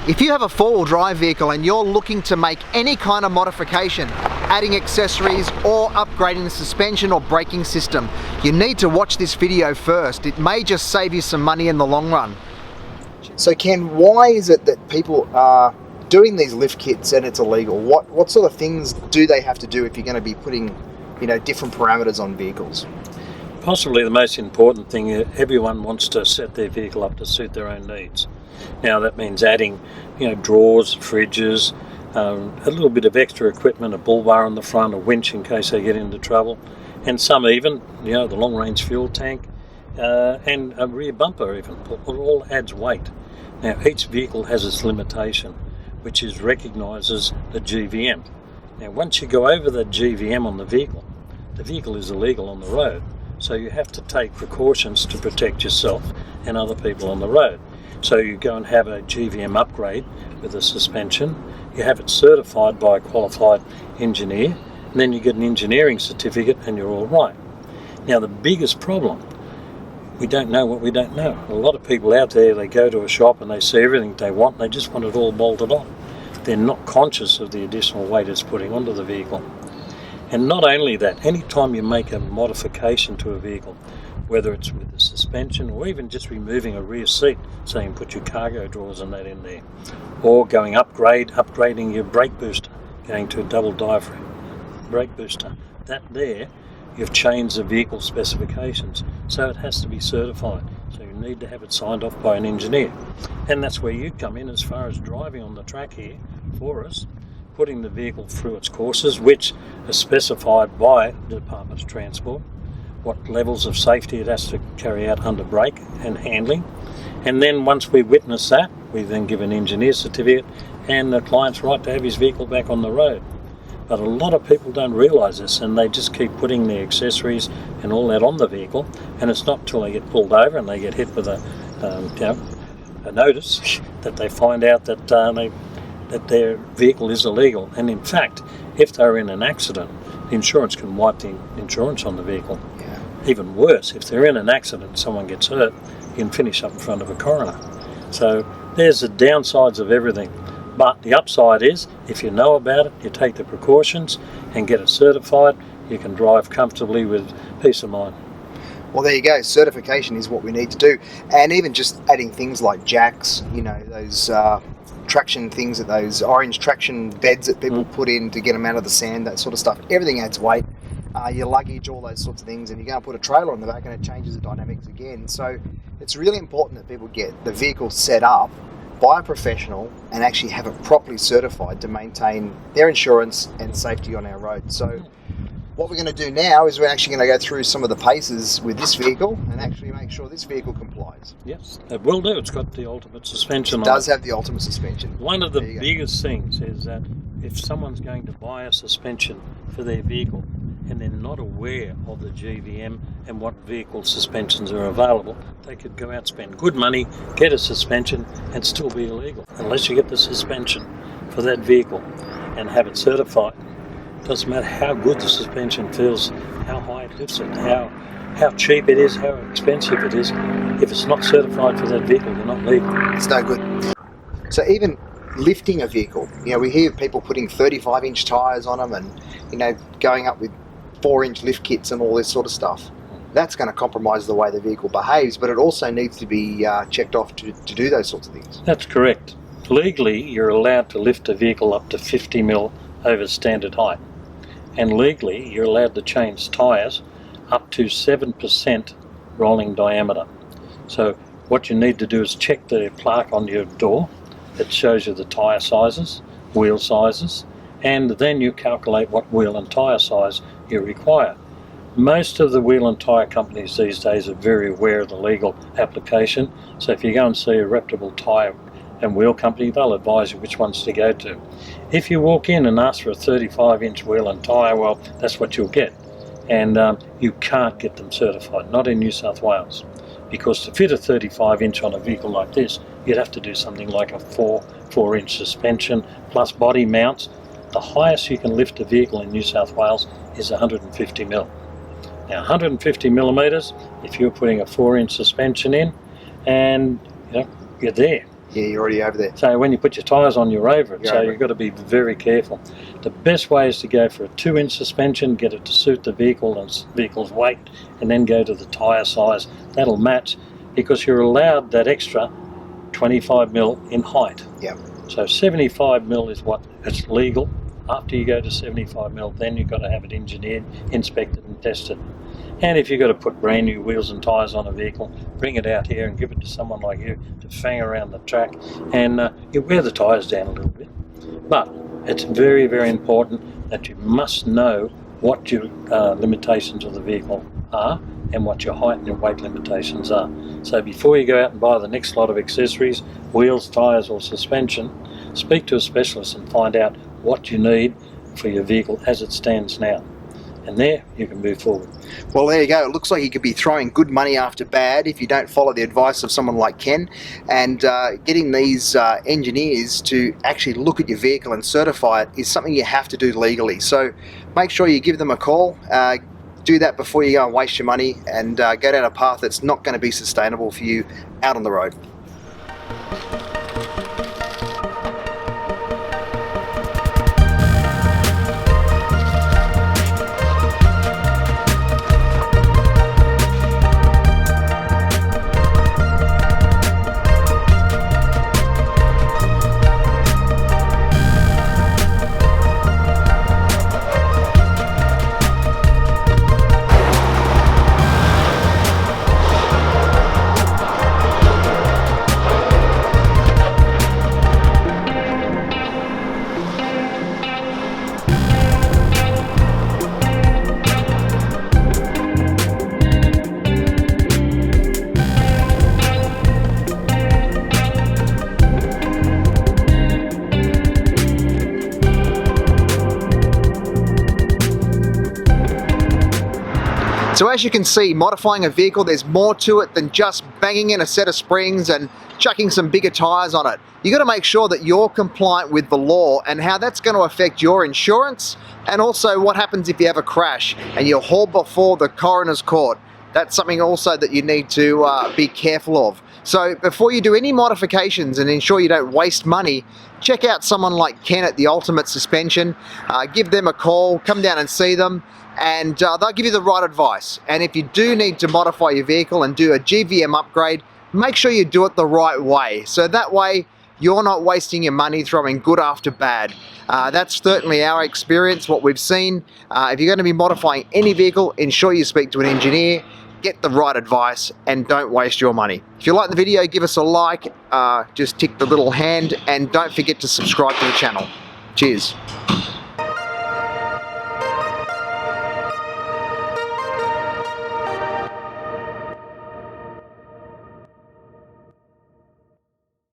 If you have a four-wheel drive vehicle and you're looking to make any kind of modification, adding accessories or upgrading the suspension or braking system, you need to watch this video first. It may just save you some money in the long run. So Ken, why is it that people are doing these lift kits and it's illegal? What sort of things do they have to do if you're going to be putting, different parameters on vehicles? Possibly the most important thing, everyone wants to set their vehicle up to suit their own needs. Now that means adding, drawers, fridges, a little bit of extra equipment, a bull bar on the front, a winch in case they get into trouble, and some even, the long-range fuel tank, and a rear bumper even. It all adds weight. Now each vehicle has its limitation, which is recognised as the GVM. Now once you go over the GVM on the vehicle is illegal on the road. So you have to take precautions to protect yourself and other people on the road. So you go and have a GVM upgrade with a suspension, you have it certified by a qualified engineer, and then you get an engineering certificate and you're all right. Now the biggest problem, we don't know what we don't know. A lot of people out there, they go to a shop and they see everything they want and they just want it all bolted on. They're not conscious of the additional weight it's putting onto the vehicle. And not only that, anytime you make a modification to a vehicle, whether it's with the suspension or even just removing a rear seat, so you can put your cargo drawers and that in there, or upgrading your brake booster, going to a double diaphragm brake booster, that there, you've changed the vehicle specifications, so it has to be certified. So you need to have it signed off by an engineer. And that's where you come in as far as driving on the track here for us, putting the vehicle through its courses, which are specified by the Department of Transport, what levels of safety it has to carry out under brake and handling. And then once we witness that, we then give an engineer certificate and the client's right to have his vehicle back on the road. But a lot of people don't realise this, and they just keep putting their accessories and all that on the vehicle, and it's not till they get pulled over and they get hit with a notice that they find out that that their vehicle is illegal. And in fact, if they're in an accident, the insurance can wipe the insurance on the vehicle. Yeah. Even worse, if they're in an accident and someone gets hurt, you can finish up in front of a coroner. So there's the downsides of everything. But the upside is, if you know about it, you take the precautions and get it certified, you can drive comfortably with peace of mind. Well, there you go. Certification is what we need to do. And even just adding things like jacks, those traction things, those orange traction beds that people put in to get them out of the sand, that sort of stuff. Everything adds weight. Your luggage, all those sorts of things, and you go and put a trailer on the back and it changes the dynamics again. So it's really important that people get the vehicle set up by a professional and actually have it properly certified to maintain their insurance and safety on our road. So what we're going to do now is we're actually going to go through some of the paces with this vehicle and actually make sure this vehicle complies. Yes, it will do. It's got the ultimate suspension on it. It does have the ultimate suspension. One of the biggest things is that if someone's going to buy a suspension for their vehicle and they're not aware of the GVM and what vehicle suspensions are available, they could go out, spend good money, get a suspension and still be illegal. Unless you get the suspension for that vehicle and have it certified. Doesn't matter how good the suspension feels, how high it lifts it, how cheap it is, how expensive it is. If it's not certified for that vehicle, you're not legal. It's no good. So even lifting a vehicle, we hear people putting 35-inch tyres on them and, going up with 4-inch lift kits and all this sort of stuff. That's going to compromise the way the vehicle behaves, but it also needs to be checked off to do those sorts of things. That's correct. Legally, you're allowed to lift a vehicle up to 50 mil over standard height. And legally, you're allowed to change tyres up to 7% rolling diameter. So what you need to do is check the plaque on your door that shows you the tyre sizes, wheel sizes, and then you calculate what wheel and tyre size you require. Most of the wheel and tyre companies these days are very aware of the legal application, so if you go and see a reputable tyre and wheel company, they'll advise you which ones to go to. If you walk in and ask for a 35-inch wheel and tyre, well, that's what you'll get. And you can't get them certified, not in New South Wales. Because to fit a 35-inch on a vehicle like this, you'd have to do something like a 4-inch suspension plus body mounts. The highest you can lift a vehicle in New South Wales is 150 mil. Now 150 millimetres, if you're putting a 4-inch suspension in, and you're there. Yeah, you're already over there. So when you put your tyres on, you're over it. You're So over you've got to be very careful. The best way is to go for a 2-inch suspension, get it to suit the vehicle and vehicle's weight, and then go to the tyre size. That'll match, because you're allowed that extra 25mm in height. Yeah. So 75mm is what it's legal. After you go to 75mm, then you've got to have it engineered, inspected and tested. And if you've got to put brand new wheels and tyres on a vehicle, bring it out here and give it to someone like you to fang around the track, and you wear the tyres down a little bit. But it's very, very important that you must know what your limitations of the vehicle are and what your height and your weight limitations are. So before you go out and buy the next lot of accessories, wheels, tyres or suspension, speak to a specialist and find out what you need for your vehicle as it stands now. And there you can move forward. Well, there you go. It looks like you could be throwing good money after bad if you don't follow the advice of someone like Ken. And getting these engineers to actually look at your vehicle and certify it is something you have to do legally. So make sure you give them a call. Do that before you go and waste your money and go down a path that's not going to be sustainable for you out on the road. So as you can see, modifying a vehicle, there's more to it than just banging in a set of springs and chucking some bigger tyres on it. You've got to make sure that you're compliant with the law and how that's going to affect your insurance, and also what happens if you have a crash and you're hauled before the coroner's court. That's something also that you need to be careful of. So before you do any modifications and ensure you don't waste money, check out someone like Ken at The Ultimate Suspension. Give them a call, come down and see them, and they'll give you the right advice. And if you do need to modify your vehicle and do a GVM upgrade, make sure you do it the right way. So that way you're not wasting your money throwing good after bad. That's certainly our experience, what we've seen. If you're going to be modifying any vehicle, ensure you speak to an engineer, get the right advice, and don't waste your money. If you like the video, give us a like, just tick the little hand, and don't forget to subscribe to the channel. Cheers.